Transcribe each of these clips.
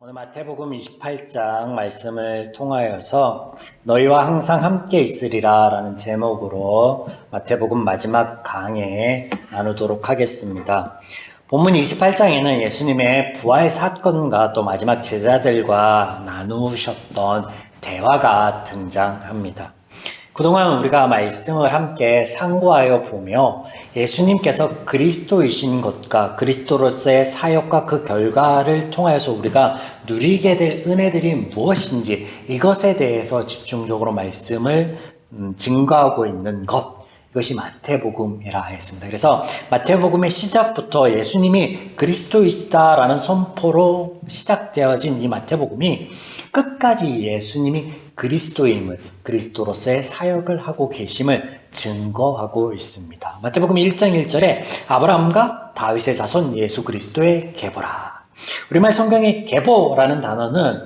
오늘 마태복음 28장 말씀을 통하여서 너희와 항상 함께 있으리라 라는 제목으로 마태복음 마지막 강해 나누도록 하겠습니다. 본문 28장에는 예수님의 부활 사건과 또 마지막 제자들과 나누셨던 대화가 등장합니다. 그동안 우리가 말씀을 함께 상고하여 보며 예수님께서 그리스도이신 것과 그리스도로서의 사역과 그 결과를 통하여서 우리가 누리게 될 은혜들이 무엇인지 이것에 대해서 집중적으로 말씀을 증거하고 있는 것, 이것이 마태복음이라 했습니다. 그래서 마태복음의 시작부터 예수님이 그리스도이시다라는 선포로 시작되어진 이 마태복음이 끝까지 예수님이 그리스도임을, 그리스도로서의 사역을 하고 계심을 증거하고 있습니다. 마태복음 1장 1절에 아브라함과 다윗의 자손 예수 그리스도의 계보라. 우리말 성경의 계보라는 단어는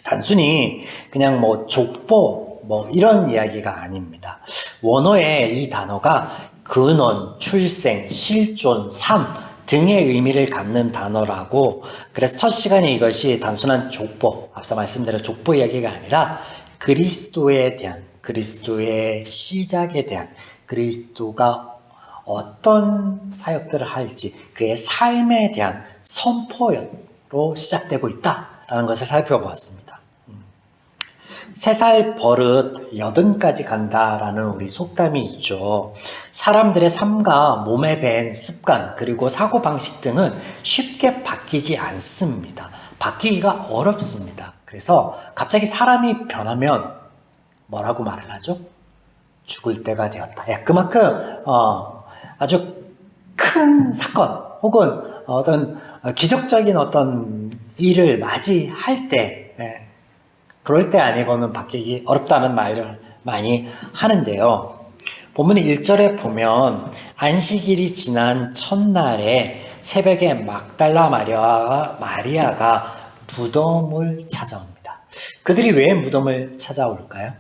단순히 그냥 족보 이런 이야기가 아닙니다. 원어의 이 단어가 근원, 출생, 실존, 삶 등의 의미를 갖는 단어라고, 그래서 첫 시간에 이것이 단순한 족보, 앞서 말씀드린 족보 이야기가 아니라 그리스도에 대한, 그리스도의 시작에 대한, 그리스도가 어떤 사역들을 할지 그의 삶에 대한 선포로 시작되고 있다라는 것을 살펴보았습니다. 3살 버릇 80까지 간다라는 우리 속담이 있죠. 사람들의 삶과 몸에 밴 습관 그리고 사고방식 등은 쉽게 바뀌지 않습니다. 바뀌기가 어렵습니다. 그래서 갑자기 사람이 변하면 뭐라고 말을 하죠? 죽을 때가 되었다. 그만큼 아주 큰 사건 혹은 어떤 기적적인 어떤 일을 맞이할 때, 그럴 때 아니고는 바뀌기 어렵다는 말을 많이 하는데요. 본문 1절에 보면 안식일이 지난 첫날에 새벽에 막달라 마리아가 무덤을 찾아옵니다. 그들이 왜 무덤을 찾아올까요?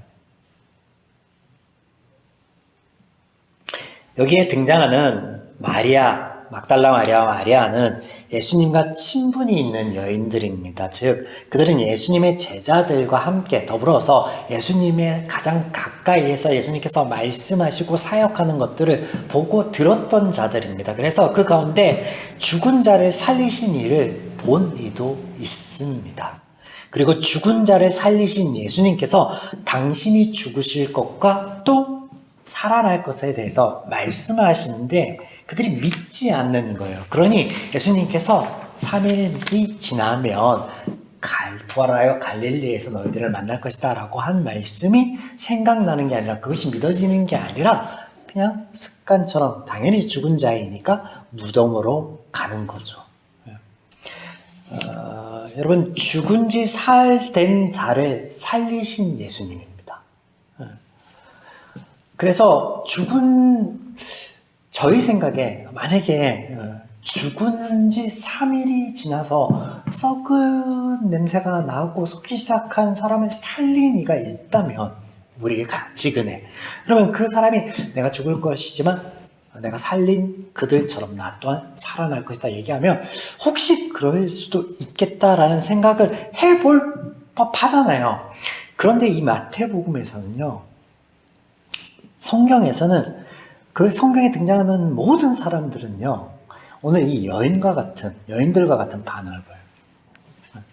여기에 등장하는 막달라 마리아는 예수님과 친분이 있는 여인들입니다. 즉, 그들은 예수님의 제자들과 함께 더불어서 예수님의 가장 가까이에서 예수님께서 말씀하시고 사역하는 것들을 보고 들었던 자들입니다. 그래서 그 가운데 죽은 자를 살리신 일을 본 이도 있습니다. 그리고 죽은 자를 살리신 예수님께서 당신이 죽으실 것과 또 살아날 것에 대해서 말씀하시는데 그들이 믿지 않는 거예요. 그러니 예수님께서 3일이 지나면 부활하여 갈릴리에서 너희들을 만날 것이다 라고 한 말씀이 생각나는 게 아니라, 그것이 믿어지는 게 아니라 그냥 습관처럼 당연히 죽은 자이니까 무덤으로 가는 거죠. 여러분, 죽은 지 살 된 자를 살리신 예수님입니다. 그래서 저희 생각에 만약에 죽은 지 3일이 지나서 썩은 냄새가 나고 썩기 시작한 사람을 살린 이가 있다면, 우리가 지근해, 그러면 그 사람이 내가 죽을 것이지만 내가 살린 그들처럼 나 또한 살아날 것이다 얘기하면 혹시 그럴 수도 있겠다라는 생각을 해볼 법하잖아요. 그런데 이 마태복음에서는요, 성경에서는 그 성경에 등장하는 모든 사람들은요, 오늘 이 여인들과 같은 반응을 보여요.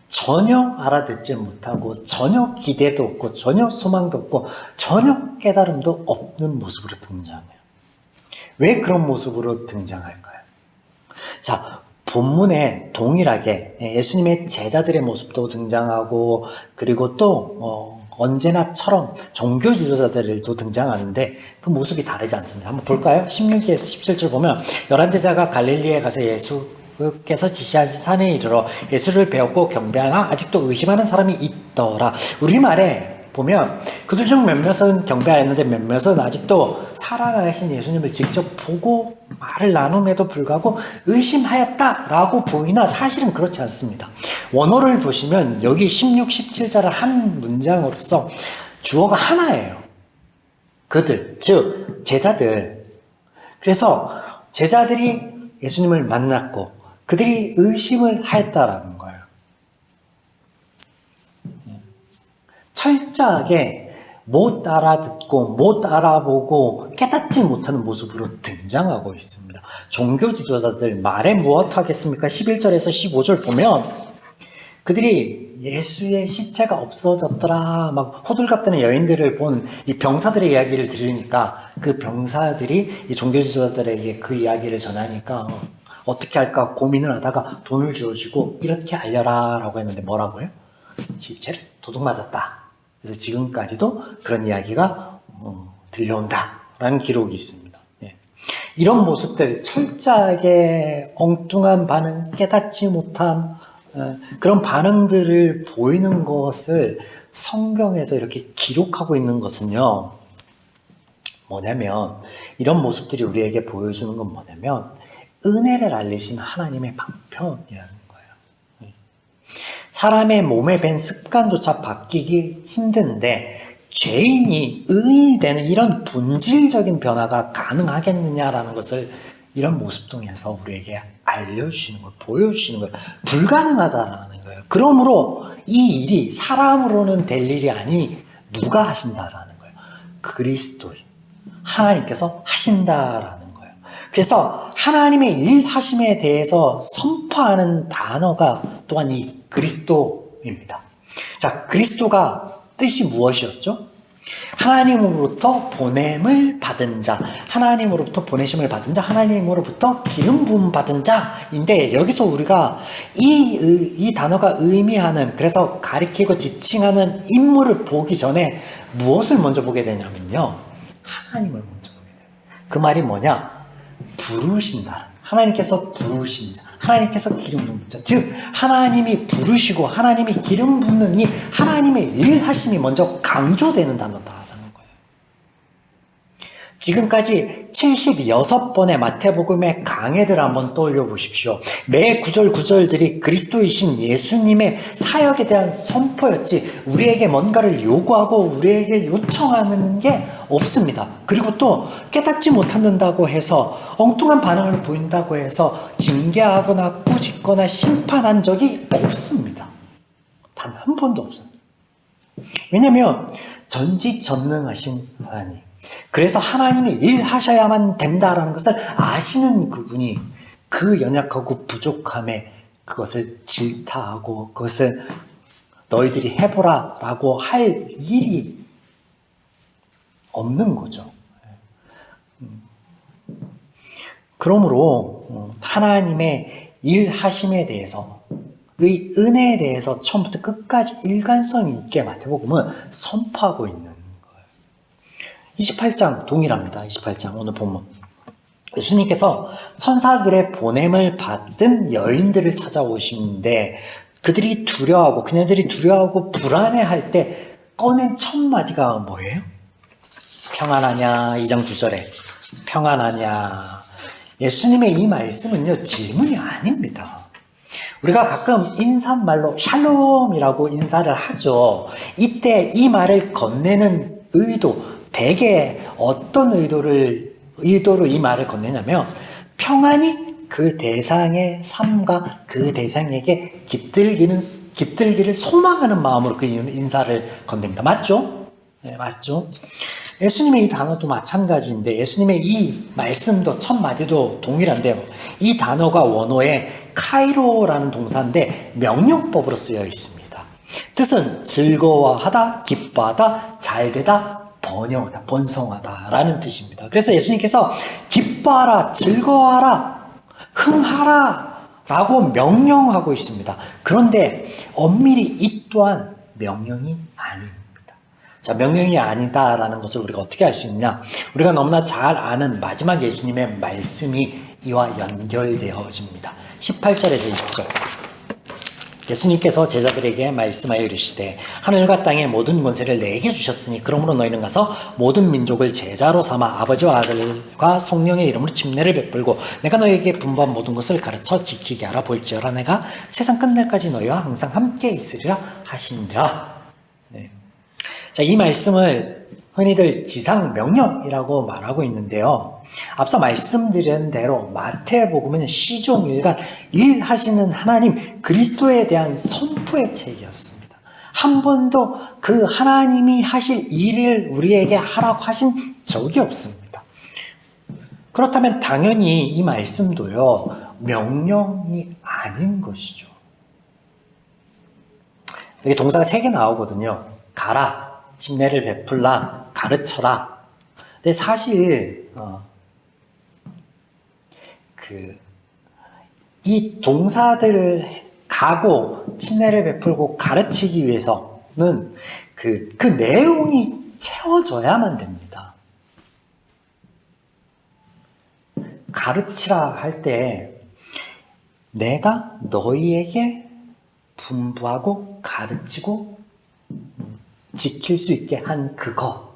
전혀 알아듣지 못하고, 전혀 기대도 없고, 전혀 소망도 없고, 전혀 깨달음도 없는 모습으로 등장해요. 왜 그런 모습으로 등장할까요? 자, 본문에 동일하게 예수님의 제자들의 모습도 등장하고, 그리고 또 언제나처럼 종교 지도자들도 등장하는데 그 모습이 다르지 않습니다. 한번 볼까요? 16에서 17절 보면 11제자가 갈릴리에 가서 예수께서 지시하신 산에 이르러 예수를 배웠고 경배하나 아직도 의심하는 사람이 있더라. 우리말에 보면 그들 중 몇몇은 경배하였는데 몇몇은 아직도 살아나신 예수님을 직접 보고 말을 나눔에도 불구하고 의심하였다라고 보이나 사실은 그렇지 않습니다. 원어를 보시면 여기 16, 17절을 한 문장으로서 주어가 하나예요. 그들, 즉 제자들. 그래서 제자들이 예수님을 만났고 그들이 의심을 하였다라는 거예요. 철저하게 못 알아듣고 못 알아보고 깨닫지 못하는 모습으로 등장하고 있습니다. 종교 지도자들 말에 무엇 하겠습니까? 11절에서 15절 보면 그들이 예수의 시체가 없어졌더라 막 호들갑 떠는 여인들을 본 이 병사들의 이야기를 들으니까 그 병사들이 이 종교 지도자들에게 그 이야기를 전하니까 어떻게 할까 고민을 하다가 돈을 주어지고 이렇게 알려라 라고 했는데 뭐라고요? 시체를 도둑 맞았다. 그래서 지금까지도 그런 이야기가 들려온다라는 기록이 있습니다. 예. 이런 모습들, 철저하게 엉뚱한 반응, 깨닫지 못한 그런 반응들을 보이는 것을 성경에서 이렇게 기록하고 있는 것은요, 뭐냐면 이런 모습들이 우리에게 보여주는 건 뭐냐면 은혜를 알리신 하나님의 방편이라는 거예요. 사람의 몸에 밴 습관조차 바뀌기 힘든데 죄인이 의인이 되는 이런 본질적인 변화가 가능하겠느냐라는 것을 이런 모습 통해서 우리에게 알려주시는 거예요. 보여주시는 거예요. 불가능하다라는 거예요. 그러므로 이 일이 사람으로는 될 일이 아니 누가 하신다라는 거예요. 그리스도 하나님께서 하신다라는 거예요. 그래서 하나님의 일하심에 대해서 선포하는 단어가 또한 이 그리스도입니다. 자, 그리스도가 뜻이 무엇이었죠? 하나님으로부터 보냄을 받은 자, 하나님으로부터 보내심을 받은 자, 하나님으로부터 기름 부음 받은 자인데 여기서 우리가 이 단어가 의미하는, 그래서 가리키고 지칭하는 인물을 보기 전에 무엇을 먼저 보게 되냐면요, 하나님을 먼저 보게 돼요. 그 말이 뭐냐? 부르신다. 하나님께서 부르신 자, 하나님께서 기름 붓는 자, 즉 하나님이 부르시고 하나님이 기름 붓는 이 하나님의 일하심이 먼저 강조되는 단어다라는 거예요. 지금까지 76번의 마태복음의 강해들을 한번 떠올려 보십시오. 매 구절들이 그리스도이신 예수님의 사역에 대한 선포였지 우리에게 뭔가를 요구하고 우리에게 요청하는 게 없습니다. 그리고 또 깨닫지 못한다고 해서 엉뚱한 반응을 보인다고 해서 징계하거나 꾸짖거나 심판한 적이 없습니다. 단 한 번도 없습니다. 왜냐하면 전지전능하신 하나님, 그래서 하나님이 일하셔야만 된다라는 것을 아시는 그분이 그 연약하고 부족함에 그것을 질타하고 그것을 너희들이 해보라 라고 할 일이 없는 거죠. 그러므로 하나님의 일하심에 대해서, 의 은혜에 대해서 처음부터 끝까지 일관성 있게 마태복음은 선포하고 있는 거예요. 28장 동일합니다. 28장 오늘 본문. 예수님께서 천사들의 보냄을 받은 여인들을 찾아오시는데 그녀들이 두려워하고 불안해할 때 꺼낸 첫 마디가 뭐예요? 평안하냐? 2장 9절에 평안하냐? 예수님의 이 말씀은요, 질문이 아닙니다. 우리가 가끔 인사말로 샬롬이라고 인사를 하죠. 이때 이 말을 건네는 의도, 대개 어떤 의도로 이 말을 건네냐면 평안이 그 대상의 삶과 그 대상에게 깃들기를 소망하는 마음으로 그 인사를 건넵니다. 맞죠? 네, 맞죠? 예수님의 이 단어도 마찬가지인데 예수님의 이 말씀도 첫 마디도 동일한데요. 이 단어가 원어에 카이로라는 동사인데 명령법으로 쓰여 있습니다. 뜻은 즐거워하다, 기뻐하다, 잘되다, 번영하다, 번성하다 라는 뜻입니다. 그래서 예수님께서 기뻐하라, 즐거워하라, 흥하라 라고 명령하고 있습니다. 그런데 엄밀히 이 또한 명령이 아닙니다. 자, 명령이 아니다라는 것을 우리가 어떻게 알 수 있냐? 우리가 너무나 잘 아는 마지막 예수님의 말씀이 이와 연결되어집니다. 18절에서 20절. 예수님께서 제자들에게 말씀하여 이르시되 하늘과 땅의 모든 권세를 내게 주셨으니 그러므로 너희는 가서 모든 민족을 제자로 삼아 아버지와 아들과 성령의 이름으로 침례를 베풀고 내가 너희에게 분부한 모든 것을 가르쳐 지키게 하라. 볼지어라 내가 세상 끝날까지 너희와 항상 함께 있으리라 하시니라. 네. 자, 이 말씀을 흔히들 지상명령이라고 말하고 있는데요. 앞서 말씀드린 대로 마태복음은 시종일관 일하시는 하나님 그리스도에 대한 선포의 책이었습니다. 한 번도 그 하나님이 하실 일을 우리에게 하라고 하신 적이 없습니다. 그렇다면 당연히 이 말씀도요, 명령이 아닌 것이죠. 여기 동사가 3개 나오거든요. 가라, 침례를 베풀라, 가르쳐라. 근데 사실 이 동사들을 가고 침례를 베풀고 가르치기 위해서는 그 내용이 채워져야만 됩니다. 가르치라 할 때 내가 너희에게 분부하고 가르치고 지킬 수 있게 한 그거.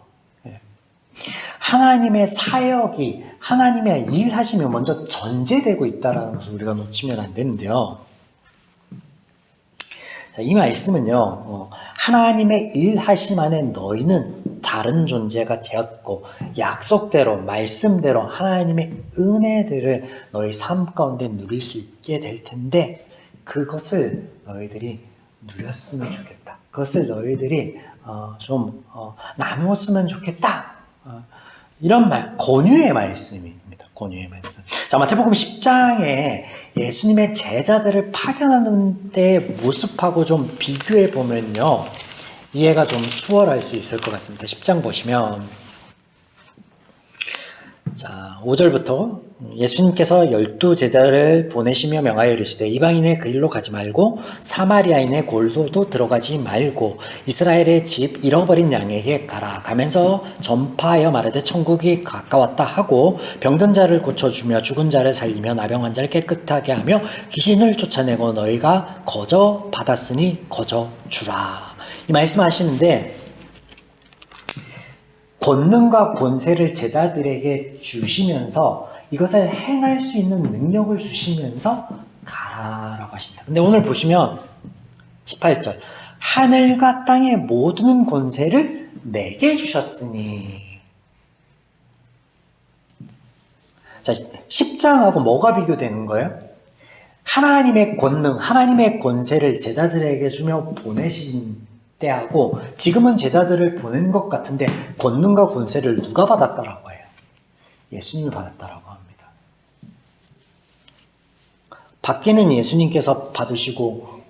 하나님의 사역이, 하나님의 일하심이 먼저 전제되고 있다는 것을 우리가 놓치면 안 되는데요. 자, 이 말씀은요, 하나님의 일하심 안에 너희는 다른 존재가 되었고, 약속대로, 말씀대로 하나님의 은혜들을 너희 삶 가운데 누릴 수 있게 될 텐데, 그것을 너희들이 누렸으면 좋겠다. 그것을 너희들이 좀 나누었으면 좋겠다. 이런 권유의 말씀입니다. 권유의 말씀. 자, 마태복음 10장에 예수님의 제자들을 파견하는 때의 모습하고 좀 비교해 보면요, 이해가 좀 수월할 수 있을 것 같습니다. 10장 보시면, 자, 5절부터 예수님께서 12 제자를 보내시며 명하여 이르시되 이방인의 그 일로 가지 말고 사마리아인의 골도도 들어가지 말고 이스라엘의 집 잃어버린 양에게 가라. 가면서 전파하여 말하되 천국이 가까웠다 하고 병든 자를 고쳐주며 죽은 자를 살리며 나병 환자를 깨끗하게 하며 귀신을 쫓아내고 너희가 거저 받았으니 거저 주라. 이 말씀하시는데 권능과 권세를 제자들에게 주시면서 이것을 행할 수 있는 능력을 주시면서 가라라고 하십니다. 근데 오늘 보시면 18절 하늘과 땅의 모든 권세를 내게 주셨으니, 자, 10장하고 뭐가 비교되는 거예요? 하나님의 권능, 하나님의 권세를 제자들에게 주며 보내신 때하고 지금은 제자들을 보낸 것 같은데 권능과 권세를 누가 받았다라고 해요? 예수님이 받았다라고 합니다. 받기는 예수님께서 받으시고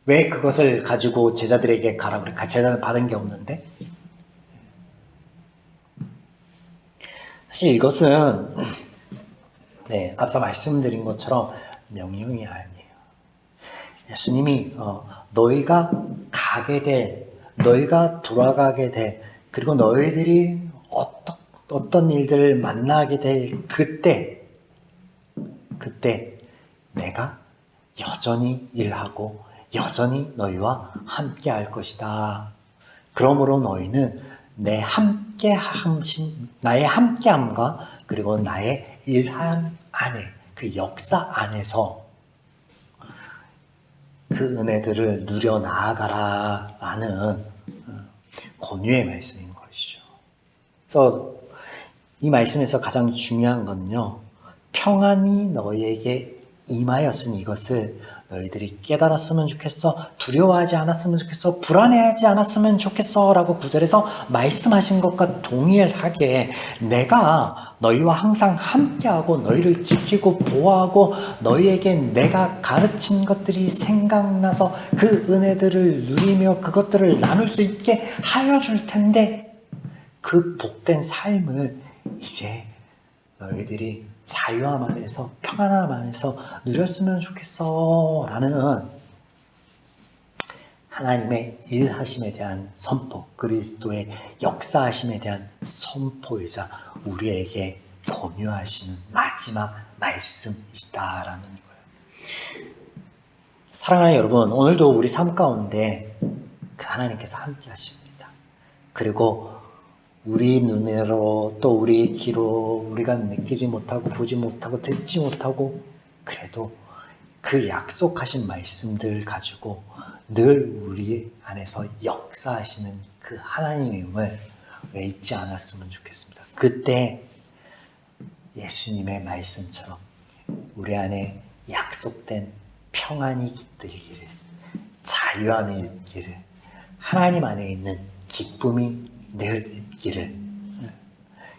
왜 그것을 가지고 제자들에게 가라 그래? 제자는 받은 게 없는데? 사실 이것은 앞서 말씀드린 것처럼 명령이 아니에요. 예수님이 너희가 가게 될, 너희가 돌아가게 될, 그리고 너희들이 어떤 일들을 만나게 될 그때 내가 여전히 일하고 여전히 너희와 함께 할 것이다. 그러므로 너희는 나의 함께함과 그리고 나의 일함 안에, 그 역사 안에서 그 은혜들을 누려 나아가라라는 권유의 말씀인 것이죠. 그래서 이 말씀에서 가장 중요한 건요, 평안이 너희에게 임하였으니 이것을 너희들이 깨달았으면 좋겠어, 두려워하지 않았으면 좋겠어, 불안해하지 않았으면 좋겠어 라고 9절에서 말씀하신 것과 동일하게 내가 너희와 항상 함께하고 너희를 지키고 보호하고 너희에게 내가 가르친 것들이 생각나서 그 은혜들을 누리며 그것들을 나눌 수 있게 하여 줄 텐데 그 복된 삶을 이제 너희들이 자유함 안에서, 평안함 안에서 누렸으면 좋겠어 라는 하나님의 일하심에 대한 선포, 그리스도의 역사하심에 대한 선포이자 우리에게 권유하시는 마지막 말씀이시다라는 거예요. 사랑하는 여러분, 오늘도 우리 삶 가운데 그 하나님께서 함께 하십니다. 그리고 우리 눈으로 또 우리 귀로 우리가 느끼지 못하고 보지 못하고 듣지 못하고 그래도 그 약속하신 말씀들 가지고 늘 우리 안에서 역사하시는 그 하나님임을 잊지 않았으면 좋겠습니다. 그때 예수님의 말씀처럼 우리 안에 약속된 평안이 깃들기를, 자유함이 있기를, 하나님 안에 있는 기쁨이 늘 있기를,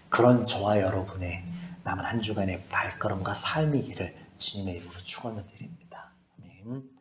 그런 저와 여러분의 남은 한 주간의 발걸음과 삶이기를 주님의 이름으로 축원을 드립니다. 아멘.